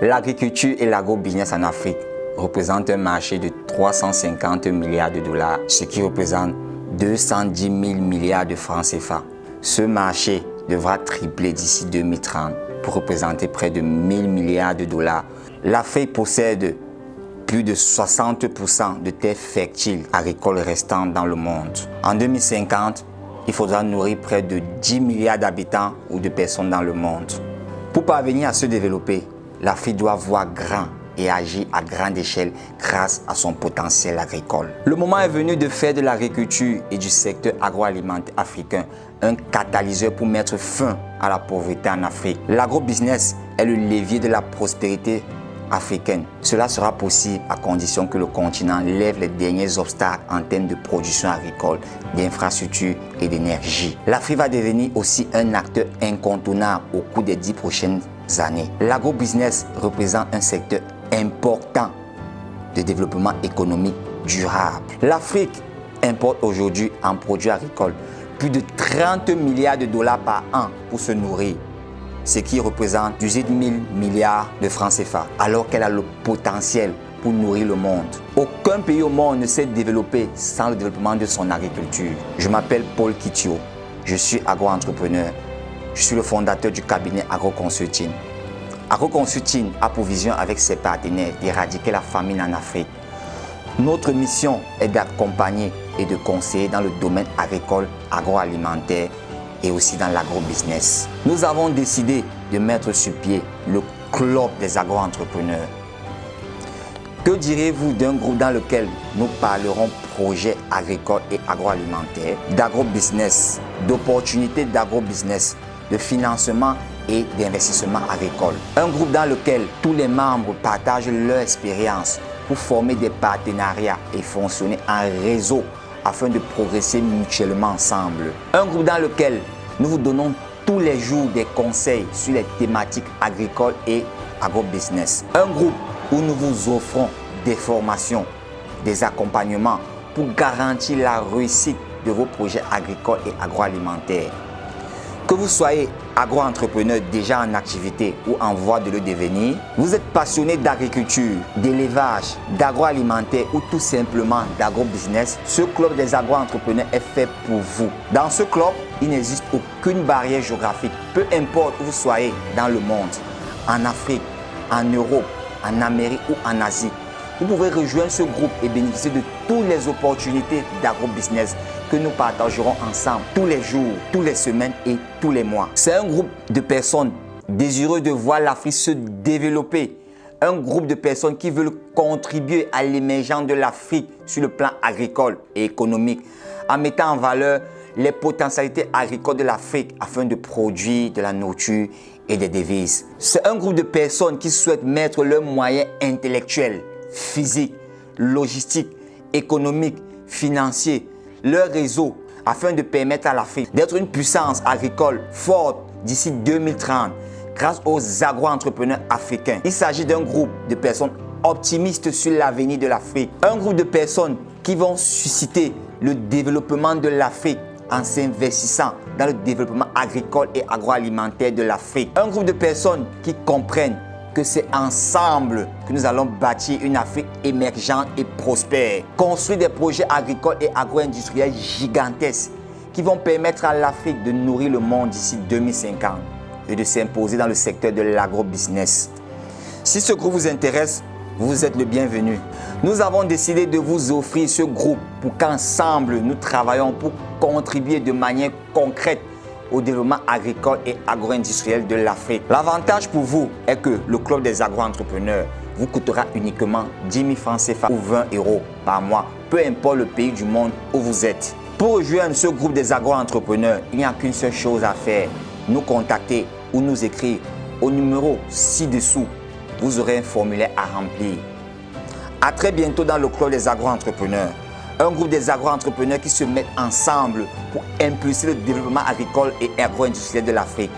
L'agriculture et l'agro-business en Afrique représentent un marché de 350 milliards de dollars, ce qui représente 210 000 milliards de francs CFA. Ce marché devra tripler d'ici 2030 pour représenter près de 1000 milliards de dollars. L'Afrique possède plus de 60% de terres fertiles agricoles restantes dans le monde. En 2050, il faudra nourrir près de 10 milliards d'habitants ou de personnes dans le monde. Pour parvenir à se développer, l'Afrique doit voir grand et agir à grande échelle grâce à son potentiel agricole. Le moment est venu de faire de l'agriculture et du secteur agroalimentaire africain un catalyseur pour mettre fin à la pauvreté en Afrique. L'agro-business est le levier de la prospérité africaine. Cela sera possible à condition que le continent lève les derniers obstacles en termes de production agricole, d'infrastructures et d'énergie. L'Afrique va devenir aussi un acteur incontournable au cours des 10 prochaines années. L'agro-business représente un secteur important de développement économique durable. L'Afrique importe aujourd'hui en produits agricoles plus de 30 milliards de dollars par an pour se nourrir, ce qui représente 18 000 milliards de francs CFA, alors qu'elle a le potentiel pour nourrir le monde. Aucun pays au monde ne s'est développé sans le développement de son agriculture. Je m'appelle Paul Kitio, je suis agro-entrepreneur. Je suis le fondateur du cabinet AgroConsulting. AgroConsulting a pour vision avec ses partenaires d'éradiquer la famine en Afrique. Notre mission est d'accompagner et de conseiller dans le domaine agricole, agroalimentaire et aussi dans l'agro-business. Nous avons décidé de mettre sur pied le club des agro-entrepreneurs. Que direz-vous d'un groupe dans lequel nous parlerons projets agricoles et agroalimentaires, d'agro-business, d'opportunités d'agro-business, de financement et d'investissement agricole. Un groupe dans lequel tous les membres partagent leur expérience pour former des partenariats et fonctionner en réseau afin de progresser mutuellement ensemble. Un groupe dans lequel nous vous donnons tous les jours des conseils sur les thématiques agricoles et agro-business. Un groupe où nous vous offrons des formations, des accompagnements pour garantir la réussite de vos projets agricoles et agroalimentaires. Que vous soyez agro-entrepreneur déjà en activité ou en voie de le devenir, vous êtes passionné d'agriculture, d'élevage, d'agroalimentaire ou tout simplement d'agro-business, ce club des agro-entrepreneurs est fait pour vous. Dans ce club, il n'existe aucune barrière géographique, peu importe où vous soyez dans le monde, en Afrique, en Europe, en Amérique ou en Asie. Vous pouvez rejoindre ce groupe et bénéficier de toutes les opportunités d'agro-business que nous partagerons ensemble tous les jours, toutes les semaines et tous les mois. C'est un groupe de personnes désireux de voir l'Afrique se développer. Un groupe de personnes qui veulent contribuer à l'émergence de l'Afrique sur le plan agricole et économique en mettant en valeur les potentialités agricoles de l'Afrique afin de produire de la nourriture et des devises. C'est un groupe de personnes qui souhaitent mettre leurs moyens intellectuels, physiques, logistiques, économiques, financiers, leur réseau afin de permettre à l'Afrique d'être une puissance agricole forte d'ici 2030 grâce aux agro-entrepreneurs africains. Il s'agit d'un groupe de personnes optimistes sur l'avenir de l'Afrique. Un groupe de personnes qui vont susciter le développement de l'Afrique en s'investissant dans le développement agricole et agroalimentaire de l'Afrique. Un groupe de personnes qui comprennent que c'est ensemble que nous allons bâtir une Afrique émergente et prospère. Construire des projets agricoles et agro-industriels gigantesques qui vont permettre à l'Afrique de nourrir le monde d'ici 2050 et de s'imposer dans le secteur de l'agro-business. Si ce groupe vous intéresse, vous êtes le bienvenu. Nous avons décidé de vous offrir ce groupe pour qu'ensemble nous travaillons pour contribuer de manière concrète au développement agricole et agro-industriel de l'Afrique. L'avantage pour vous est que le club des agro-entrepreneurs vous coûtera uniquement 10 000 francs CFA ou 20 € par mois, peu importe le pays du monde où vous êtes. Pour rejoindre ce groupe des agro-entrepreneurs, il n'y a qu'une seule chose à faire, nous contacter ou nous écrire au numéro ci-dessous. Vous aurez un formulaire à remplir. À très bientôt dans le club des agro-entrepreneurs. Un groupe des agro-entrepreneurs qui se mettent ensemble pour impulser le développement agricole et agro-industriel de l'Afrique.